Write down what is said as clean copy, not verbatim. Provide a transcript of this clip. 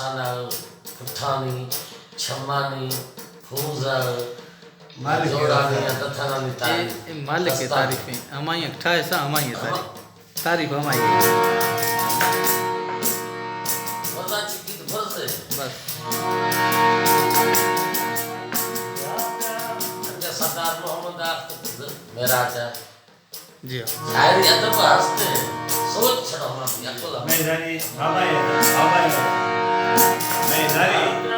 साना पुठानी छम्मानी फूजर मालिक जोड़ानी तथानी तारीफ ये मालिक की तारीफें हमारी अट्ठा ऐसा हमारी तारीफ हमारी वरना चिकी तो बस है बस अंजा सरदार मोहम्मद आफत मेरा आचा जी हाँ शायरी अदब हंसते सोच छड़ा हम अकोला मैं जानी बाबा है मैं जानी